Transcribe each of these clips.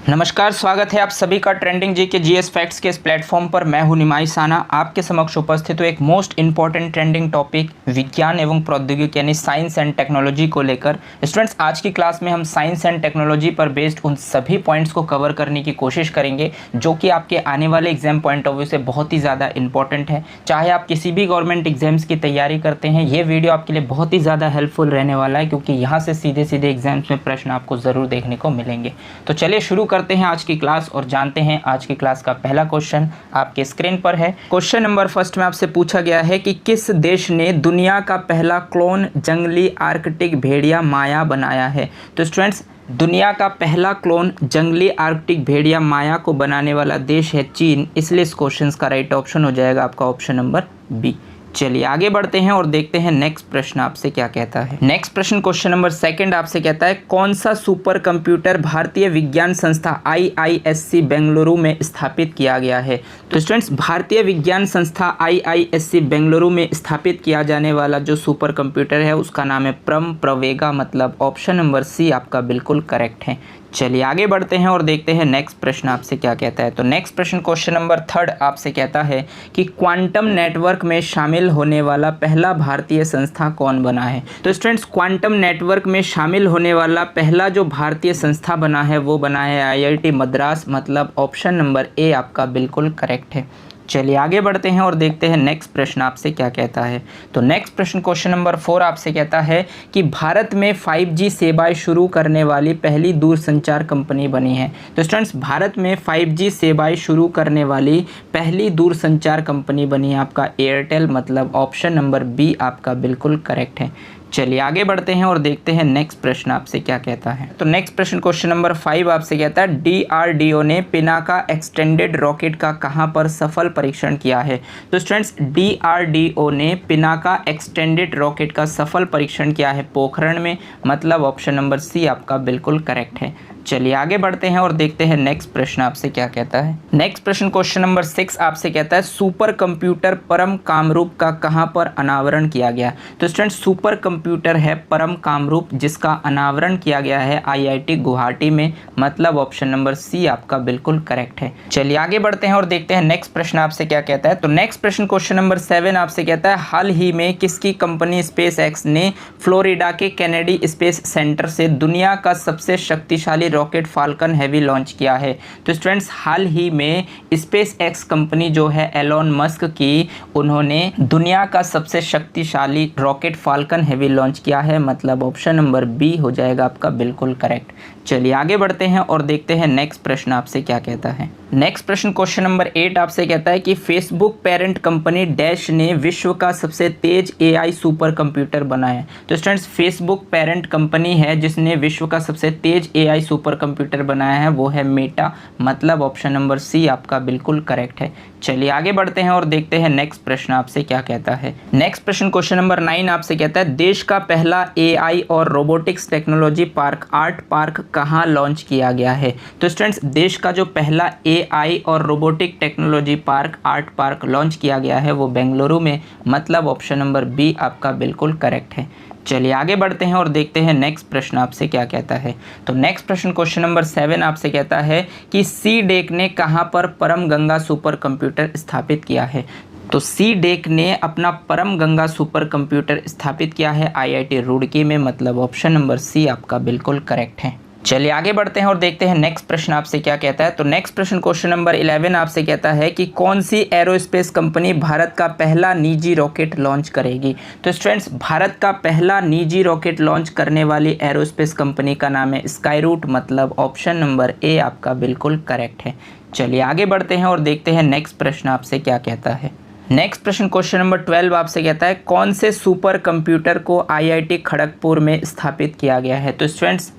नमस्कार, स्वागत है आप सभी का ट्रेंडिंग जी के जीएस फैक्ट्स के इस प्लेटफॉर्म पर। मैं हूं निमाई साना, आपके समक्ष उपस्थित हूं एक मोस्ट इंपॉर्टेंट ट्रेंडिंग टॉपिक विज्ञान एवं प्रौद्योगिकी यानी साइंस एंड टेक्नोलॉजी को लेकर। स्टूडेंट्स, आज की क्लास में हम साइंस एंड टेक्नोलॉजी पर बेस्ड उन सभी पॉइंट्स को कवर करने की कोशिश करेंगे जो कि आपके आने वाले एग्जाम पॉइंट ऑफ व्यू से बहुत ही ज़्यादा इंपॉर्टेंट है। चाहे आप किसी भी गवर्नमेंट एग्जाम्स की तैयारी करते हैं, ये वीडियो आपके लिए बहुत ही ज़्यादा हेल्पफुल रहने वाला है, क्योंकि यहाँ से सीधे सीधे एग्जाम्स में प्रश्न आपको ज़रूर देखने को मिलेंगे। तो चलिए शुरू करते हैं आज की क्लास और जानते हैं आज की क्लास का पहला क्वेश्चन आपके स्क्रीन पर है। क्वेश्चन नंबर फर्स्ट में आपसे पूछा गया है कि किस देश ने दुनिया का पहला क्लोन जंगली आर्कटिक भेड़िया माया बनाया है। तो स्टूडेंट्स, दुनिया का पहला क्लोन जंगली आर्कटिक भेड़िया माया को बनाने वाला देश है चीन, इसलिए इस क्वेश्चन का राइट ऑप्शन हो जाएगा आपका ऑप्शन नंबर बी। चलिए आगे बढ़ते हैं और देखते हैं नेक्स्ट प्रश्न आपसे क्या कहता है। नेक्स्ट प्रश्न क्वेश्चन नंबर सेकंड आपसे कहता है कौन सा सुपर कंप्यूटर भारतीय विज्ञान संस्था IISc बेंगलुरु में स्थापित किया गया है। तो स्टूडेंट्स, भारतीय विज्ञान संस्था IISc बेंगलुरु में स्थापित किया जाने वाला जो सुपर कंप्यूटर है उसका नाम है प्रवेगा, मतलब ऑप्शन नंबर सी आपका बिल्कुल करेक्ट है। चलिए आगे बढ़ते हैं और देखते हैं नेक्स्ट प्रश्न आपसे क्या कहता है। तो नेक्स्ट प्रश्न क्वेश्चन नंबर थर्ड आपसे कहता है कि क्वांटम नेटवर्क में शामिल होने वाला पहला भारतीय संस्था कौन बना है। तो स्टूडेंट्स, क्वांटम नेटवर्क में शामिल होने वाला पहला जो भारतीय संस्था बना है वो बना है IIT मद्रास, मतलब ऑप्शन नंबर ए आपका बिल्कुल करेक्ट है। चलिए आगे बढ़ते हैं और देखते हैं नेक्स्ट प्रश्न आपसे क्या कहता है। तो नेक्स्ट प्रश्न क्वेश्चन नंबर 4 आपसे कहता है कि भारत में 5G सेवाएं शुरू करने वाली पहली दूरसंचार कंपनी बनी है। तो स्टूडेंट्स, भारत में 5G सेवाएं शुरू करने वाली पहली दूरसंचार कंपनी बनी है आपका एयरटेल, मतलब ऑप्शन नंबर बी आपका बिल्कुल करेक्ट है। चलिए आगे बढ़ते हैं और देखते हैं नेक्स्ट प्रश्न आपसे क्या कहता है। तो नेक्स्ट प्रश्न क्वेश्चन नंबर 5 आपसे कहता है DRDO ने पिनाका एक्सटेंडेड रॉकेट का कहां पर सफल परीक्षण किया है। तो स्टूडेंट्स, DRDO ने पिनाका एक्सटेंडेड रॉकेट का सफल परीक्षण किया है पोखरण में, मतलब ऑप्शन नंबर सी आपका बिल्कुल करेक्ट है। चलिए आगे बढ़ते हैं और देखते हैं नेक्स्ट प्रश्न आपसे क्या कहता है। नेक्स्ट प्रश्न क्वेश्चन नंबर 6 आपसे कहता है सुपर कंप्यूटर परम कामरूप का कहां पर अनावरण किया गया। तो स्टूडेंट्स, सुपर कंप्यूटर है परम कामरूप जिसका अनावरण किया गया है IIT गुवाहाटी में, मतलब ऑप्शन नंबर सी आपका बिल्कुल करेक्ट है। चलिए आगे बढ़ते हैं और देखते हैं नेक्स्ट प्रश्न आपसे क्या कहता है। तो नेक्स्ट प्रश्न क्वेश्चन नंबर 7 आपसे कहता है हाल ही में किसकी कंपनी SpaceX ने फ्लोरिडा के कैनेडी स्पेस सेंटर से दुनिया का सबसे शक्तिशाली रॉकेट फाल्कन हैवी लॉन्च किया है। तो स्टूडेंट्स, हाल ही में SpaceX कंपनी जो है एलोन मस्क की, उन्होंने दुनिया का सबसे शक्तिशाली रॉकेट फाल्कन हैवी लॉन्च किया है, मतलब ऑप्शन नंबर बी हो जाएगा आपका बिल्कुल करेक्ट। चलिए आगे बढ़ते हैं और देखते हैं नेक्स्ट प्रश्न आपसे क्या कहता है। नेक्स्ट प्रश्न क्वेश्चन नंबर 8 आपसे कहता है कि फेसबुक पेरेंट कंपनी डैश ने विश्व का सबसे तेज AI सुपर कंप्यूटर बनाया। तो स्टूडेंट्स, फेसबुक पेरेंट कंपनी है जिसने विश्व का सबसे तेज AI सुपर कंप्यूटर बनाया है, वो है मेटा, मतलब ऑप्शन नंबर सी आपका बिल्कुल करेक्ट है। चलिए आगे बढ़ते हैं और देखते हैं नेक्स्ट प्रश्न आपसे क्या कहता है। नेक्स्ट प्रश्न क्वेश्चन नंबर 9 आपसे कहता है देश का पहला AI और robotics technology park art park कहाँ लॉन्च किया गया है। तो स्टूडेंट्स, देश का जो पहला AI और robotic technology park art park launch किया गया है वो बेंगलुरु में, मतलब ऑप्शन नंबर बी आपका बिल्कुल करेक्ट है। चलिए आगे बढ़ते हैं और देखते हैं नेक्स्ट प्रश्न आपसे क्या कहता है। तो नेक्स्ट प्रश्न क्वेश्चन नंबर 7 आपसे कहता है कि CDEC ने कहां पर परम गंगा सुपर कंप्यूटर स्थापित किया है। तो CDEC ने अपना परम गंगा सुपर कंप्यूटर स्थापित किया है IIT रुड़की में, मतलब ऑप्शन नंबर सी आपका बिल्कुल करेक्ट है। चलिए आगे बढ़ते हैं और देखते हैं नेक्स्ट प्रश्न आपसे क्या कहता है। तो नेक्स्ट प्रश्न क्वेश्चन नंबर 11 आपसे कहता है कि कौन सी एरोस्पेस कंपनी भारत का पहला निजी रॉकेट लॉन्च करेगी। तो स्टूडेंट्स, भारत का पहला निजी रॉकेट लॉन्च करने वाली एरोस्पेस कंपनी का नाम है स्काईरूट, मतलब ऑप्शन नंबर ए आपका बिल्कुल करेक्ट है। चलिए आगे बढ़ते हैं और देखते हैं नेक्स्ट प्रश्न आपसे क्या कहता है। नेक्स्ट प्रश्न क्वेश्चन नंबर 12 आपसे कहता है कौन से सुपर कंप्यूटर को IIT खड़गपुर में स्थापित किया गया है। तो स्टूडेंट्स,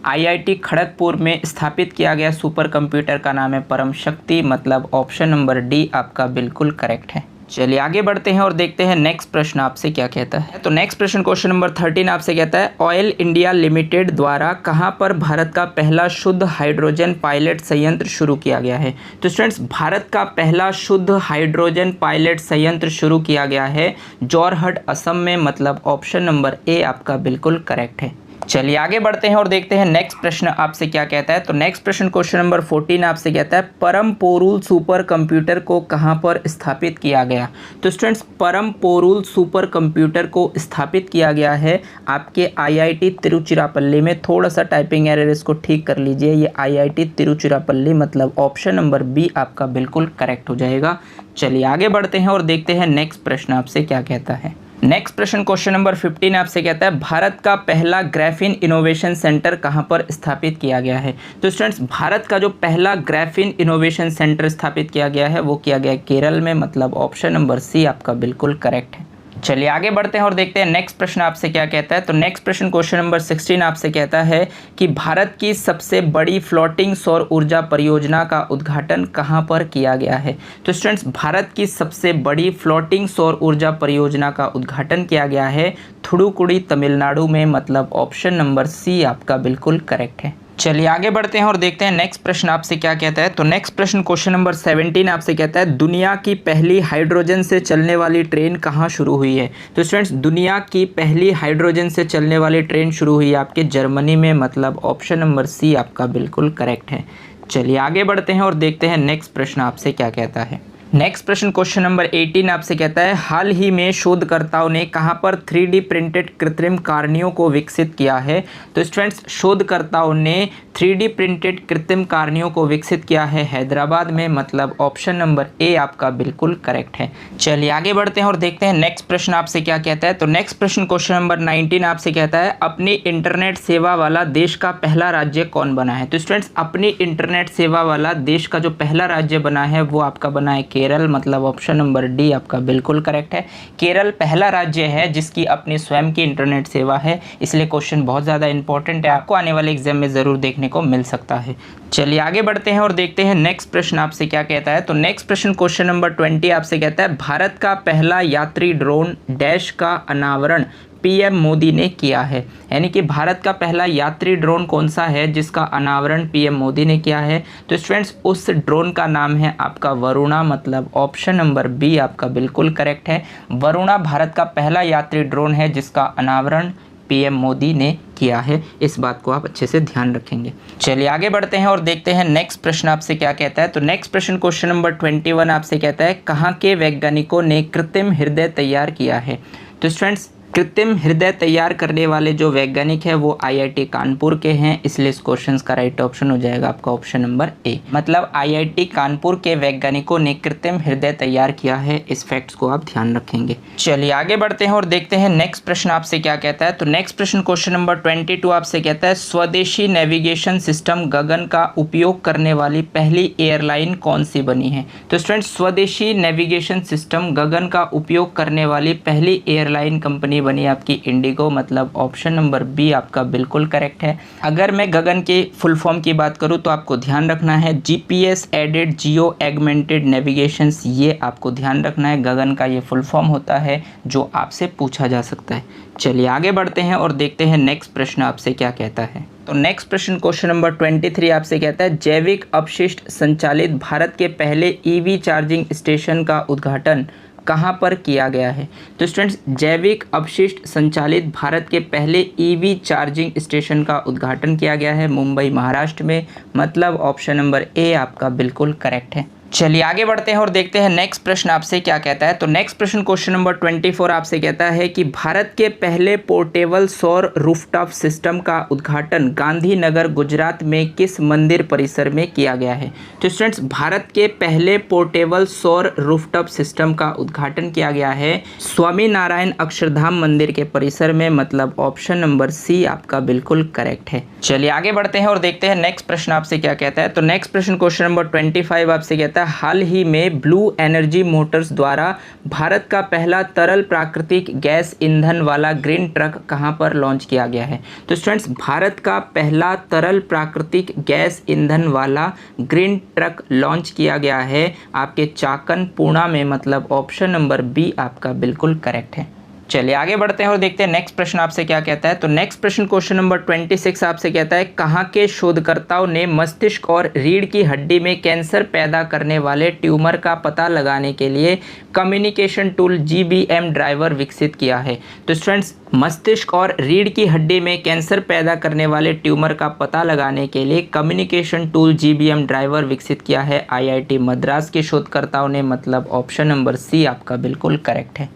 IIT खड़गपुर में स्थापित किया गया सुपर कंप्यूटर का नाम है परम शक्ति, मतलब ऑप्शन नंबर डी आपका बिल्कुल करेक्ट है। चलिए आगे बढ़ते हैं और देखते हैं नेक्स्ट प्रश्न आपसे क्या कहता है। तो नेक्स्ट प्रश्न क्वेश्चन नंबर 13 आपसे कहता है ऑयल इंडिया लिमिटेड द्वारा कहां पर भारत का पहला शुद्ध हाइड्रोजन पायलट संयंत्र शुरू किया गया है। तो स्टूडेंट्स, भारत का पहला शुद्ध हाइड्रोजन पायलट संयंत्र शुरू किया गया है जोरहट असम में, मतलब ऑप्शन नंबर ए आपका बिल्कुल करेक्ट है। चलिए आगे बढ़ते हैं और देखते हैं नेक्स्ट प्रश्न आपसे क्या कहता है। तो नेक्स्ट प्रश्न क्वेश्चन नंबर 14 आपसे कहता है परम पोरूल सुपर कंप्यूटर को कहां पर स्थापित किया गया। तो स्टूडेंट्स परम पोरूल सुपर कंप्यूटर को स्थापित किया गया है आपके आईआईटी तिरुचिरापल्ली में। थोड़ा सा टाइपिंग एरर, इसको ठीक कर लीजिए। ये आईआईटी तिरुचिरापल्ली मतलब ऑप्शन नंबर बी आपका बिल्कुल करेक्ट हो जाएगा। चलिए आगे बढ़ते हैं और देखते हैं नेक्स्ट प्रश्न आपसे क्या कहता है। नेक्स्ट प्रश्न क्वेश्चन नंबर 15 आपसे कहता है भारत का पहला ग्राफीन इनोवेशन सेंटर कहां पर स्थापित किया गया है। तो स्टूडेंट्स भारत का जो पहला ग्राफीन इनोवेशन सेंटर स्थापित किया गया है वो किया गया केरल में, मतलब ऑप्शन नंबर सी आपका बिल्कुल करेक्ट है। चलिए आगे बढ़ते हैं और देखते हैं नेक्स्ट प्रश्न आपसे क्या कहता है। तो नेक्स्ट प्रश्न क्वेश्चन नंबर 16 आपसे कहता है कि भारत की सबसे बड़ी फ्लोटिंग सौर ऊर्जा परियोजना का उद्घाटन कहां पर किया गया है। तो स्टूडेंट्स भारत की सबसे बड़ी फ्लोटिंग सौर ऊर्जा परियोजना का उद्घाटन किया गया है थुडुकुडी तमिलनाडु में, मतलब ऑप्शन नंबर सी आपका बिल्कुल करेक्ट है। चलिए आगे बढ़ते हैं और देखते हैं नेक्स्ट प्रश्न आपसे क्या कहता है। तो नेक्स्ट प्रश्न क्वेश्चन नंबर 17 आपसे कहता है दुनिया की पहली हाइड्रोजन से चलने वाली ट्रेन कहाँ शुरू हुई है। तो स्टूडेंट्स दुनिया की पहली हाइड्रोजन से चलने वाली ट्रेन शुरू हुई है आपके जर्मनी में, मतलब ऑप्शन नंबर सी आपका बिल्कुल करेक्ट है। चलिए आगे बढ़ते हैं और देखते हैं नेक्स्ट प्रश्न आपसे क्या कहता है। नेक्स्ट प्रश्न क्वेश्चन नंबर 18 आपसे कहता है हाल ही में शोधकर्ताओं ने कहां पर 3D प्रिंटेड कृत्रिम कारणियों को विकसित किया है। तो स्टूडेंट्स शोधकर्ताओं ने 3D प्रिंटेड कृत्रिम कारणियों को विकसित किया है हैदराबाद में, मतलब ऑप्शन नंबर ए आपका बिल्कुल करेक्ट है। चलिए आगे बढ़ते हैं और देखते हैं नेक्स्ट प्रश्न आपसे क्या कहता है। तो नेक्स्ट प्रश्न क्वेश्चन नंबर 19 आपसे कहता है अपनी इंटरनेट सेवा वाला देश का पहला राज्य कौन बना है। तो स्टूडेंट्स अपनी इंटरनेट सेवा वाला देश का जो पहला राज्य बना है वो आपका बना है केरल, मतलब ऑप्शन नंबर डी आपका बिल्कुल करेक्ट है। केरल पहला राज्य है जिसकी अपनी स्वयं की इंटरनेट सेवा है, इसलिए क्वेश्चन बहुत ज़्यादा इंपॉर्टेंट है, आपको आने वाले एग्जाम में ज़रूर देखने को मिल सकता है। चलिए आगे बढ़ते हैं और देखते हैं नेक्स्ट प्रश्न आपसे क्या कहता है। तो नेक्स्ट प्रश्न क्वेश्चन नंबर 20 आपसे कहता है भारत का पहला यात्री ड्रोन डैश का अनावरण पीएम मोदी ने किया है। यानी कि भारत का पहला यात्री ड्रोन कौन सा है जिसका अनावरण पीएम मोदी ने किया है। तो स्टूडेंट्स उस ड्रोन का नाम है आपका वरुणा, मतलब ऑप्शन नंबर बी आपका बिल्कुल करेक्ट है। वरुणा भारत का पहला यात्री ड्रोन है जिसका अनावरण पीएम मोदी ने किया है, इस बात को आप अच्छे से ध्यान रखेंगे। चलिए आगे बढ़ते हैं और देखते हैं नेक्स्ट प्रश्न आपसे क्या कहता है। तो नेक्स्ट प्रश्न क्वेश्चन नंबर 21 आपसे कहता है कहाँ के वैज्ञानिकों ने कृत्रिम हृदय तैयार किया है। तो स्टूडेंट्स कृत्रिम हृदय तैयार करने वाले जो वैज्ञानिक है वो आईआईटी कानपुर के हैं, इसलिए इस क्वेश्चन का राइट ऑप्शन हो जाएगा आपका ऑप्शन नंबर ए, मतलब आईआईटी कानपुर के वैज्ञानिकों ने कृत्रिम हृदय तैयार किया है। इस फैक्ट्स को आप ध्यान रखेंगे। चलिए आगे बढ़ते हैं और देखते हैं नेक्स्ट प्रश्न आपसे क्या कहता है। तो नेक्स्ट प्रश्न क्वेश्चन नंबर 22 आपसे कहता है स्वदेशी नेविगेशन सिस्टम गगन का उपयोग करने वाली पहली एयरलाइन कौन सी बनी है। तो स्टूडेंट्स स्वदेशी नेविगेशन सिस्टम गगन का उपयोग करने वाली पहली एयरलाइन कंपनी बनी आपकी इंडिगो, मतलब ऑप्शन नंबर बी आपका बिल्कुल करेक्ट है। अगर मैं गगन के फुल फॉर्म की बात करूं तो आपको ध्यान रखना है जीपीएस एडेड जियो एगमेंटेड नेविगेशन, ये आपको ध्यान रखना है। गगन का ये फुल फॉर्म होता है जो आपसे पूछा जा सकता है। चलिए आगे बढ़ते हैं और देखते हैं नेक्स्ट प्रश्न आपसे क्या कहता है। तो नेक्स्ट प्रश्न क्वेश्चन नंबर 23 आपसे कहता है जैविक अपशिष्ट संचालित भारत के पहले ईवी चार्जिंग स्टेशन का उद्घाटन कहाँ पर किया गया है। तो स्टूडेंट्स जैविक अपशिष्ट संचालित भारत के पहले ईवी चार्जिंग स्टेशन का उद्घाटन किया गया है मुंबई महाराष्ट्र में, मतलब ऑप्शन नंबर ए आपका बिल्कुल करेक्ट है। चलिए आगे बढ़ते हैं और देखते हैं नेक्स्ट प्रश्न आपसे क्या कहता है। तो नेक्स्ट प्रश्न क्वेश्चन नंबर 24 आपसे कहता है कि भारत के पहले पोर्टेबल सौर रूफटॉप सिस्टम का उद्घाटन गांधीनगर गुजरात में किस मंदिर परिसर में किया गया है। तो स्टूडेंट्स भारत के पहले पोर्टेबल सौर रूफटॉप सिस्टम का उद्घाटन किया गया है स्वामी नारायण अक्षरधाम मंदिर के परिसर में, मतलब ऑप्शन नंबर सी आपका बिल्कुल करेक्ट है। चलिए आगे बढ़ते हैं और देखते हैं नेक्स्ट प्रश्न आपसे क्या कहता है। तो नेक्स्ट प्रश्न क्वेश्चन नंबर 25 आपसे कहता है हाल ही में ब्लू एनर्जी मोटर्स द्वारा भारत का पहला तरल प्राकृतिक गैस ईंधन वाला ग्रीन ट्रक कहां पर लॉन्च किया गया है। तो स्टूडेंट्स भारत का पहला तरल प्राकृतिक गैस ईंधन वाला ग्रीन ट्रक लॉन्च किया गया है आपके चाकन पुणे में, मतलब ऑप्शन नंबर बी आपका बिल्कुल करेक्ट है। चलिए आगे बढ़ते हैं और देखते हैं नेक्स्ट प्रश्न आपसे क्या कहता है। तो नेक्स्ट प्रश्न क्वेश्चन नंबर 26 आपसे कहता है, कहाँ के शोधकर्ताओं ने मस्तिष्क और रीढ़ की हड्डी में कैंसर पैदा करने वाले ट्यूमर का पता लगाने के लिए कम्युनिकेशन टूल GBM ड्राइवर विकसित किया है। तो स्टूडेंट्स, मस्तिष्क और रीढ़ की हड्डी में कैंसर पैदा करने वाले ट्यूमर का पता लगाने के लिए कम्युनिकेशन टूल GBM ड्राइवर विकसित किया है IIT मद्रास के शोधकर्ताओं ने, मतलब ऑप्शन नंबर सी आपका बिल्कुल करेक्ट है।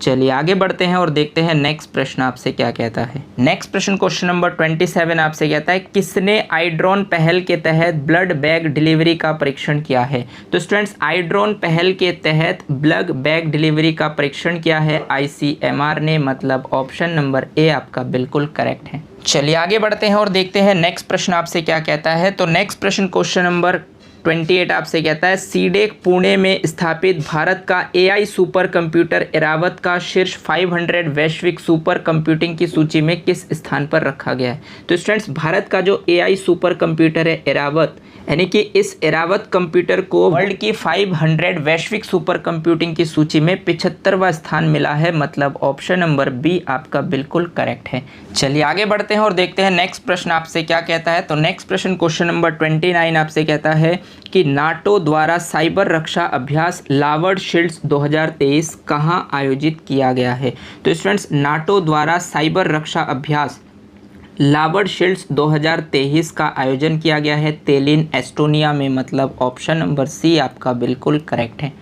चलिए आगे बढ़ते हैं और देखते हैं नेक्स्ट प्रश्न आपसे क्या कहता है। नेक्स्ट प्रश्न क्वेश्चन नंबर 27 आपसे कहता है, किसने आईड्रोन पहल के तहत ब्लड बैग डिलीवरी का परीक्षण किया है। तो स्टूडेंट्स, आईड्रोन पहल के तहत ब्लड बैग डिलीवरी का परीक्षण किया है ICMR ने, मतलब ऑप्शन नंबर ए आपका बिल्कुल करेक्ट है। चलिए आगे बढ़ते हैं और देखते हैं नेक्स्ट प्रश्न आपसे क्या कहता है। तो नेक्स्ट प्रश्न क्वेश्चन नंबर 28 आपसे कहता है, सीडेक पुणे में स्थापित भारत का AI सुपर कंप्यूटर एरावत का शीर्ष 500 वैश्विक सुपर कंप्यूटिंग की सूची में किस स्थान पर रखा गया है। तो स्टूडेंट्स, भारत का जो AI सुपर कंप्यूटर है एरावत, यानी कि इस एरावत कंप्यूटर को वर्ल्ड की 500 वैश्विक सुपर कंप्यूटिंग की सूची में 75वां स्थान मिला है, मतलब ऑप्शन नंबर बी आपका बिल्कुल करेक्ट है। चलिए आगे बढ़ते हैं और देखते हैं नेक्स्ट प्रश्न आपसे क्या कहता है। तो नेक्स्ट प्रश्न क्वेश्चन नंबर 29 आपसे कहता है कि नाटो द्वारा साइबर रक्षा अभ्यास लावर्ड शील्ड्स 2023 कहाँ आयोजित किया गया है। तो स्टूडेंट्स, नाटो द्वारा साइबर रक्षा अभ्यास लावर्ड शील्ड्स 2023 का आयोजन किया गया है तेलिन एस्टोनिया में, मतलब ऑप्शन नंबर सी आपका बिल्कुल करेक्ट है।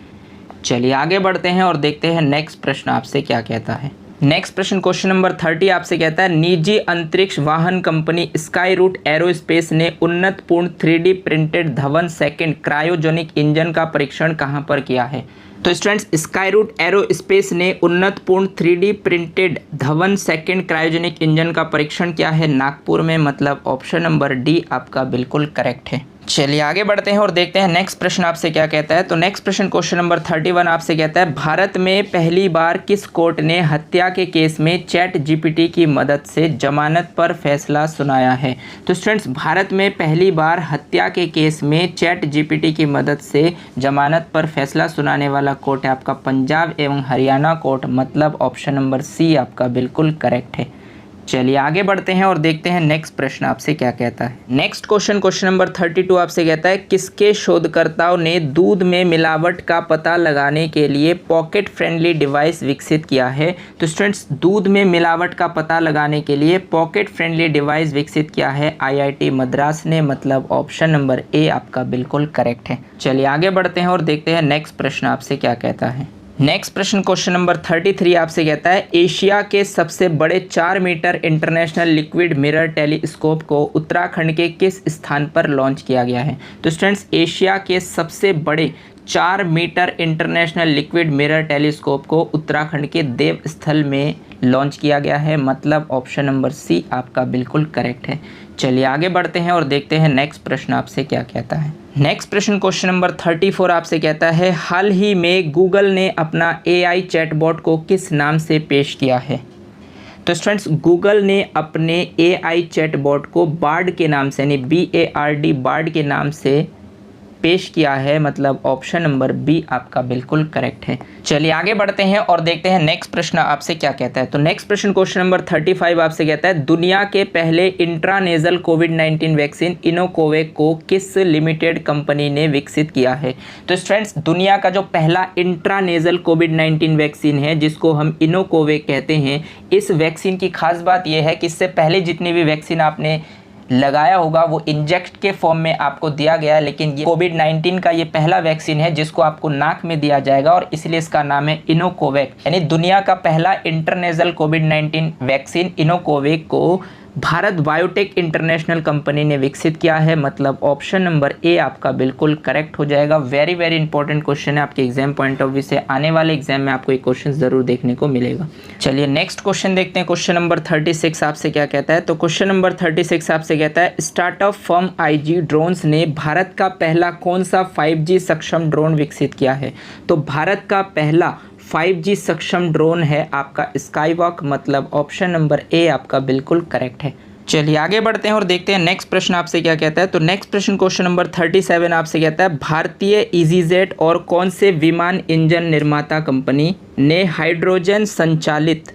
चलिए आगे बढ़ते हैं और देखते हैं नेक्स्ट प्रश्न आपसे क्या कहता है। नेक्स्ट प्रश्न क्वेश्चन नंबर 30 आपसे कहता है, निजी अंतरिक्ष वाहन कंपनी स्काई रूट एरोस्पेस ने उन्नत पूर्ण 3D printed Dhawan second cryogenic engine का परीक्षण कहां पर किया है। तो स्टूडेंट्स, स्काई रूट एरोस्पेस ने उन्नत पूर्ण 3D printed Dhawan second cryogenic engine का परीक्षण किया है नागपुर में, मतलब ऑप्शन नंबर डी आपका बिल्कुल करेक्ट है। चलिए आगे बढ़ते हैं और देखते हैं नेक्स्ट प्रश्न आपसे क्या कहता है। तो नेक्स्ट प्रश्न क्वेश्चन नंबर 31 आपसे कहता है, भारत में पहली बार किस कोर्ट ने हत्या के केस में ChatGPT की मदद से जमानत पर फैसला सुनाया है। तो स्टूडेंट्स, भारत में पहली बार हत्या के केस में ChatGPT की मदद से जमानत पर फैसला सुनाने वाला कोर्ट है आपका पंजाब एवं हरियाणा कोर्ट, मतलब ऑप्शन नंबर सी आपका बिल्कुल करेक्ट है। चलिए आगे बढ़ते हैं और देखते हैं नेक्स्ट प्रश्न आपसे क्या कहता है। नेक्स्ट क्वेश्चन नंबर 32 आपसे कहता है, किसके शोधकर्ताओं ने दूध में मिलावट का पता लगाने के लिए पॉकेट फ्रेंडली डिवाइस विकसित किया है। तो स्टूडेंट्स, दूध में मिलावट का पता लगाने के लिए पॉकेट फ्रेंडली डिवाइस विकसित किया है IIT मद्रास ने, मतलब ऑप्शन नंबर ए आपका बिल्कुल करेक्ट है। चलिए आगे बढ़ते हैं और देखते हैं नेक्स्ट प्रश्न आपसे क्या कहता है। नेक्स्ट प्रश्न क्वेश्चन नंबर 33 आपसे कहता है, एशिया के सबसे बड़े 4 metre international liquid mirror telescope को उत्तराखंड के किस स्थान पर लॉन्च किया गया है। तो स्टूडेंट्स, एशिया के सबसे बड़े 4 metre international liquid mirror telescope को उत्तराखंड के देवस्थल में लॉन्च किया गया है, मतलब ऑप्शन नंबर सी आपका बिल्कुल करेक्ट है। चलिए आगे बढ़ते हैं और देखते हैं नेक्स्ट प्रश्न आपसे क्या कहता है। नेक्स्ट प्रश्न क्वेश्चन नंबर 34 आपसे कहता है, हाल ही में गूगल ने अपना AI चैटबॉट को किस नाम से पेश किया है। तो स्टूडेंट्स, गूगल ने अपने AI चैटबॉट को बार्ड के नाम से, यानी BARD बार्ड के नाम से पेश किया है, मतलब ऑप्शन नंबर बी आपका बिल्कुल करेक्ट है। चलिए आगे बढ़ते हैं और देखते हैं नेक्स्ट प्रश्न आपसे क्या कहता है। तो नेक्स्ट प्रश्न क्वेश्चन नंबर 35 आपसे कहता है, दुनिया के पहले इंट्रानेजल कोविड-19 वैक्सीन इनोकोवैक को किस लिमिटेड कंपनी ने विकसित किया है। तो स्टूडेंट्स, दुनिया का जो पहला इंट्रानेजल कोविड-19 वैक्सीन है जिसको हम इनोकोवैक कहते हैं, इस वैक्सीन की खास बात यह है कि इससे पहले जितनी भी वैक्सीन आपने लगाया होगा वो इंजेक्ट के फॉर्म में आपको दिया गया है, लेकिन ये कोविड-19 का ये पहला वैक्सीन है जिसको आपको नाक में दिया जाएगा और इसलिए इसका नाम है इनोकोवैक। यानी दुनिया का पहला इंटरनेशनल कोविड-19 वैक्सीन इनोकोवैक को भारत बायोटेक इंटरनेशनल कंपनी ने विकसित किया है, मतलब ऑप्शन नंबर ए आपका बिल्कुल करेक्ट हो जाएगा। वेरी वेरी इंपॉर्टेंट क्वेश्चन है आपके एग्जाम पॉइंट ऑफ व्यू से, आने वाले एग्जाम में आपको ये क्वेश्चन जरूर देखने को मिलेगा। चलिए नेक्स्ट क्वेश्चन देखते हैं। क्वेश्चन नंबर 36 आपसे क्या कहता है। तो क्वेश्चन नंबर 36 आपसे कहता है, स्टार्टअप फर्म IG ड्रोन्स ने भारत का पहला कौन सा 5G सक्षम ड्रोन विकसित किया है। तो भारत का पहला 5G सक्षम ड्रोन है आपका स्काईवॉक, मतलब ऑप्शन नंबर ए आपका बिल्कुल करेक्ट है। चलिए आगे बढ़ते हैं और देखते हैं नेक्स्ट प्रश्न आपसे क्या कहता है। तो नेक्स्ट प्रश्न क्वेश्चन नंबर 37 आपसे कहता है, भारतीय ईजीजेट और कौन से विमान इंजन निर्माता कंपनी ने हाइड्रोजन संचालित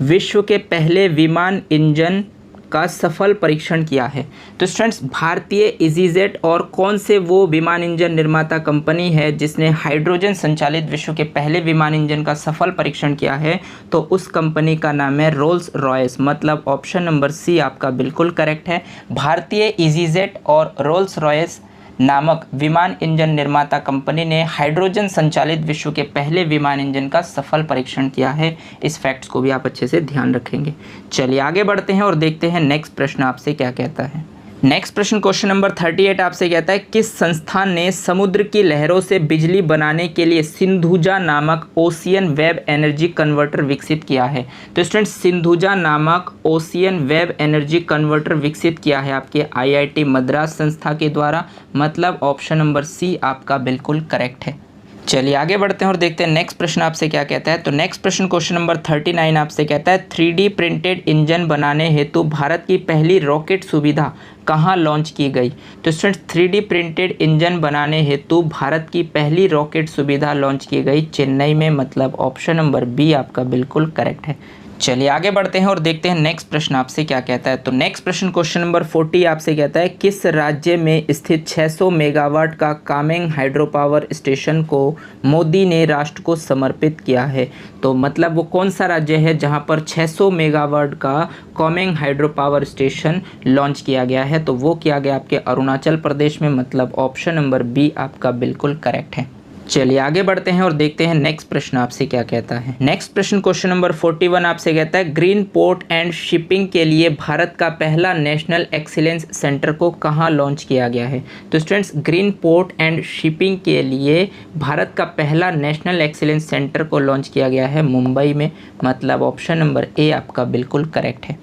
विश्व के पहले विमान इंजन का सफल परीक्षण किया है? तो स्टूडेंट्स, भारतीय ईजीजेट और कौन से वो विमान इंजन निर्माता कंपनी है जिसने हाइड्रोजन संचालित विश्व के पहले विमान इंजन का सफल परीक्षण किया है? तो उस कंपनी का नाम है रोल्स रॉयस, मतलब ऑप्शन नंबर सी आपका बिल्कुल करेक्ट है। भारतीय ईजीजेट और रोल्स रॉयस नामक विमान इंजन निर्माता कंपनी ने हाइड्रोजन संचालित विश्व के पहले विमान इंजन का सफल परीक्षण किया है। इस फैक्ट्स को भी आप अच्छे से ध्यान रखेंगे। चलिए आगे बढ़ते हैं और देखते हैं नेक्स्ट प्रश्न आपसे क्या कहता है। नेक्स्ट प्रश्न क्वेश्चन नंबर 38 आपसे कहता है, किस संस्थान ने समुद्र की लहरों से बिजली बनाने के लिए सिंधुजा नामक ओशियन वेब एनर्जी कन्वर्टर विकसित किया है? तो स्टूडेंट्स, सिंधुजा नामक ओशियन वेब एनर्जी कन्वर्टर विकसित किया है आपके IIT मद्रास संस्था के द्वारा, मतलब ऑप्शन नंबर सी आपका बिल्कुल करेक्ट है। चलिए आगे बढ़ते हैं और देखते हैं नेक्स्ट प्रश्न आपसे क्या कहता है। तो नेक्स्ट प्रश्न क्वेश्चन नंबर 39 आपसे कहता है, 3D प्रिंटेड इंजन बनाने हेतु भारत की पहली रॉकेट सुविधा कहाँ लॉन्च की गई? तो स्टूडेंट्स, 3D प्रिंटेड इंजन बनाने हेतु भारत की पहली रॉकेट सुविधा लॉन्च की गई चेन्नई में, मतलब ऑप्शन नंबर बी आपका बिल्कुल करेक्ट है। चलिए आगे बढ़ते हैं और देखते हैं नेक्स्ट प्रश्न आपसे क्या कहता है। तो नेक्स्ट प्रश्न क्वेश्चन नंबर 40 आपसे कहता है, किस राज्य में स्थित 600 मेगावाट का कामेंग हाइड्रो पावर स्टेशन को मोदी ने राष्ट्र को समर्पित किया है? तो मतलब वो कौन सा राज्य है जहां पर 600 मेगावाट का Kameng hydro power station launch किया गया है? तो वो किया गया आपके अरुणाचल प्रदेश में, मतलब ऑप्शन नंबर बी आपका बिल्कुल करेक्ट है। चलिए आगे बढ़ते हैं और देखते हैं नेक्स्ट प्रश्न आपसे क्या कहता है। नेक्स्ट प्रश्न क्वेश्चन नंबर 41 आपसे कहता है, ग्रीन पोर्ट एंड शिपिंग के लिए भारत का पहला नेशनल एक्सीलेंस सेंटर को कहाँ लॉन्च किया गया है? तो students, green port and shipping के लिए भारत का पहला नेशनल एक्सीलेंस सेंटर को लॉन्च किया गया है मुंबई में, मतलब ऑप्शन नंबर ए आपका बिल्कुल करेक्ट है।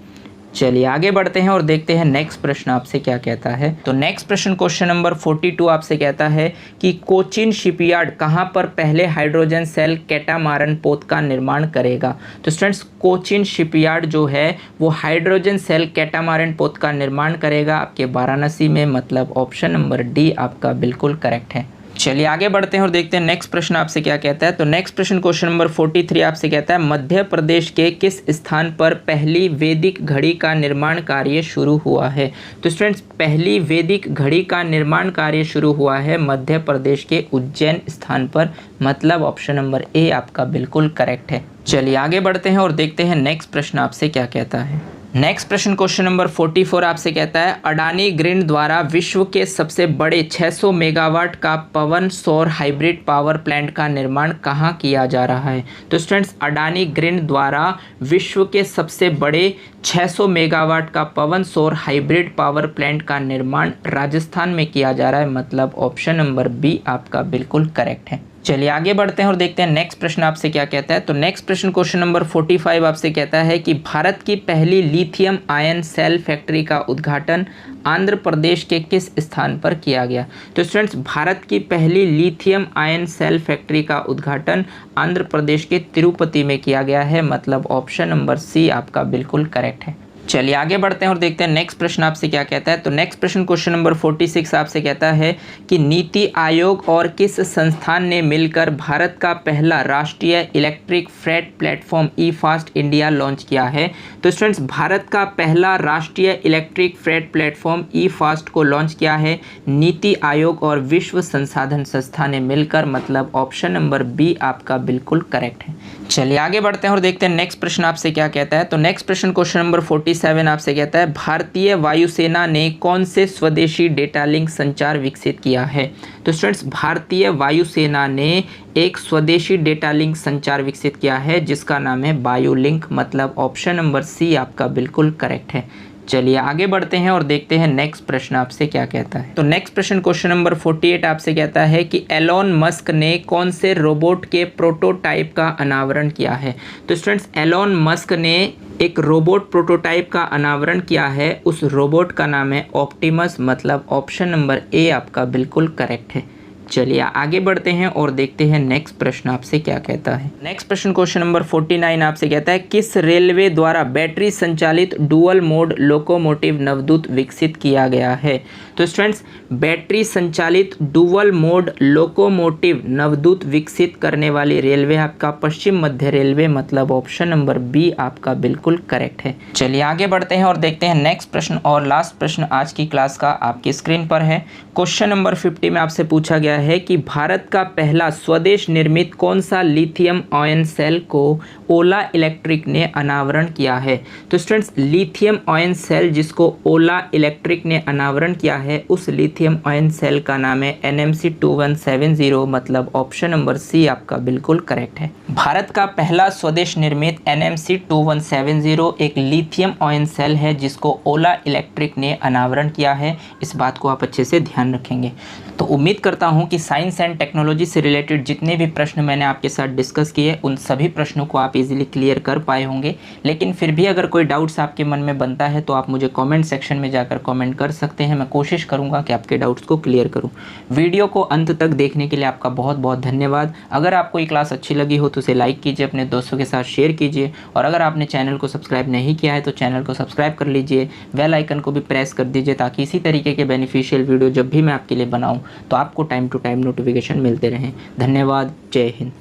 चलिए आगे बढ़ते हैं और देखते हैं नेक्स्ट प्रश्न आपसे क्या कहता है। तो नेक्स्ट प्रश्न क्वेश्चन नंबर 42 आपसे कहता है कि कोचिन शिपयार्ड कहां पर पहले हाइड्रोजन सेल कैटामारन पोत का निर्माण करेगा? तो स्टूडेंट्स, कोचिन शिपयार्ड जो है वो हाइड्रोजन सेल कैटामारन पोत का निर्माण करेगा आपके वाराणसी में, मतलब ऑप्शन नंबर डी आपका बिल्कुल करेक्ट है। चलिए आगे बढ़ते हैं और देखते हैं नेक्स्ट प्रश्न आपसे क्या कहता है। तो नेक्स्ट प्रश्न क्वेश्चन नंबर 43 आपसे कहता है, मध्य प्रदेश के किस स्थान पर पहली वैदिक घड़ी का निर्माण कार्य शुरू हुआ है? तो स्टूडेंट्स, पहली वैदिक घड़ी का निर्माण कार्य शुरू हुआ है मध्य प्रदेश के उज्जैन स्थान पर, मतलब ऑप्शन नंबर ए आपका बिल्कुल करेक्ट है। चलिए आगे बढ़ते हैं और देखते हैं नेक्स्ट प्रश्न आपसे क्या कहता है। नेक्स्ट प्रश्न क्वेश्चन नंबर 44 आपसे कहता है, अडानी ग्रिड द्वारा विश्व के सबसे बड़े 600 मेगावाट का पवन सौर हाइब्रिड पावर प्लांट का निर्माण कहाँ किया जा रहा है? तो स्टूडेंट्स, अडानी ग्रिड द्वारा विश्व के सबसे बड़े 600 मेगावाट का पवन सौर हाइब्रिड पावर प्लांट का निर्माण राजस्थान में किया जा रहा है, मतलब ऑप्शन नंबर बी आपका बिल्कुल करेक्ट है। चलिए आगे बढ़ते हैं और देखते हैं नेक्स्ट प्रश्न आपसे क्या कहता है। तो नेक्स्ट प्रश्न क्वेश्चन नंबर 45 आपसे कहता है कि भारत की पहली लिथियम आयन सेल फैक्ट्री का उद्घाटन आंध्र प्रदेश के किस स्थान पर किया गया? तो स्टूडेंट्स, भारत की पहली लिथियम आयन सेल फैक्ट्री का उद्घाटन आंध्र प्रदेश के तिरुपति में किया गया है, मतलब ऑप्शन नंबर सी आपका बिल्कुल करेक्ट है। चलिए आगे बढ़ते हैं और देखते हैं नेक्स्ट प्रश्न आपसे क्या कहता है। तो नेक्स्ट प्रश्न क्वेश्चन नंबर 46 आपसे कहता है कि नीति आयोग और किस संस्थान ने मिलकर भारत का पहला राष्ट्रीय इलेक्ट्रिक फ्रेट प्लेटफॉर्म ई फास्ट इंडिया लॉन्च किया है? तो स्टूडेंट्स, भारत का पहला राष्ट्रीय इलेक्ट्रिक फ्रेट प्लेटफॉर्म ई फास्ट को लॉन्च किया है नीति आयोग और विश्व संसाधन संस्था ने मिलकर, मतलब ऑप्शन नंबर बी आपका बिल्कुल करेक्ट है। चलिए आगे बढ़ते हैं और देखते हैं नेक्स्ट प्रश्न आपसे क्या कहता है। तो नेक्स्ट प्रश्न क्वेश्चन नंबर 47 आपसे कहता है, भारतीय वायुसेना ने कौन से स्वदेशी डेटा लिंक संचार विकसित किया है? तो स्टूडेंट्स, भारतीय वायुसेना ने एक स्वदेशी डेटा लिंक संचार विकसित किया है जिसका नाम है बायोलिंक, मतलब ऑप्शन नंबर सी आपका बिल्कुल करेक्ट है। चलिए आगे बढ़ते हैं और देखते हैं नेक्स्ट प्रश्न आपसे क्या कहता है। तो नेक्स्ट प्रश्न क्वेश्चन नंबर 48 आपसे कहता है कि एलोन मस्क ने कौन से रोबोट के प्रोटोटाइप का अनावरण किया है? तो स्टूडेंट्स, एलोन मस्क ने एक रोबोट प्रोटोटाइप का अनावरण किया है, उस रोबोट का नाम है ऑप्टिमस, मतलब ऑप्शन नंबर ए आपका बिल्कुल करेक्ट है। चलिए आगे बढ़ते हैं और देखते हैं नेक्स्ट प्रश्न आपसे क्या कहता है। नेक्स्ट प्रश्न क्वेश्चन नंबर 49 आपसे कहता है किस रेलवे द्वारा बैटरी संचालित डुअल मोड लोकोमोटिव नवदूत विकसित किया गया है। तो स्टूडेंट्स बैटरी संचालित डुअल मोड लोकोमोटिव नवदूत विकसित करने वाली रेलवे आपका पश्चिम मध्य रेलवे, मतलब ऑप्शन नंबर बी आपका बिल्कुल करेक्ट है। चलिए आगे बढ़ते हैं और देखते हैं नेक्स्ट प्रश्न और लास्ट प्रश्न आज की क्लास का आपकी स्क्रीन पर है। क्वेश्चन नंबर 50 में आपसे पूछा गया है कि भारत का पहला स्वदेश निर्मित कौन सा लिथियम आयन सेल को ओला इलेक्ट्रिक ने अनावरण किया है। तो स्टूडेंट्स लिथियम आयन सेल जिसको ओला इलेक्ट्रिक ने अनावरण किया है उस लिथियम आयन सेल का नाम है NMC2170, मतलब ऑप्शन नंबर सी आपका बिल्कुल करेक्ट है। भारत का पहला स्वदेश निर्मित NMC2170 एक लिथियम आयन सेल है जिसको ओला इलेक्ट्रिक ने अनावरण किया है। इस बात को आप अच्छे से ध्यान रखेंगे। तो उम्मीद करता हूं कि साइंस एंड टेक्नोलॉजी से रिलेटेड जितने भी प्रश्न मैंने आपके साथ डिस्कस किए उन सभी प्रश्नों को आप इजीली क्लियर कर पाए होंगे। लेकिन फिर भी अगर कोई डाउट्स आपके मन में बनता है तो आप मुझे कमेंट सेक्शन में जाकर कमेंट कर सकते हैं। मैं कोशिश करूंगा कि आपके डाउट्स को क्लियर करूं। वीडियो को अंत तक देखने के लिए आपका बहुत बहुत धन्यवाद। अगर आपको ये क्लास अच्छी लगी हो तो उसे लाइक कीजिए, अपने दोस्तों के साथ शेयर कीजिए और अगर आपने चैनल को सब्सक्राइब नहीं किया है तो चैनल को सब्सक्राइब कर लीजिए, बेल आइकन को भी प्रेस कर दीजिए ताकि इसी तरीके के बेनिफिशियल वीडियो जब भी मैं आपके लिए बनाऊं तो आपको टाइम टू टाइम नोटिफिकेशन मिलते रहें। धन्यवाद। जय हिंद।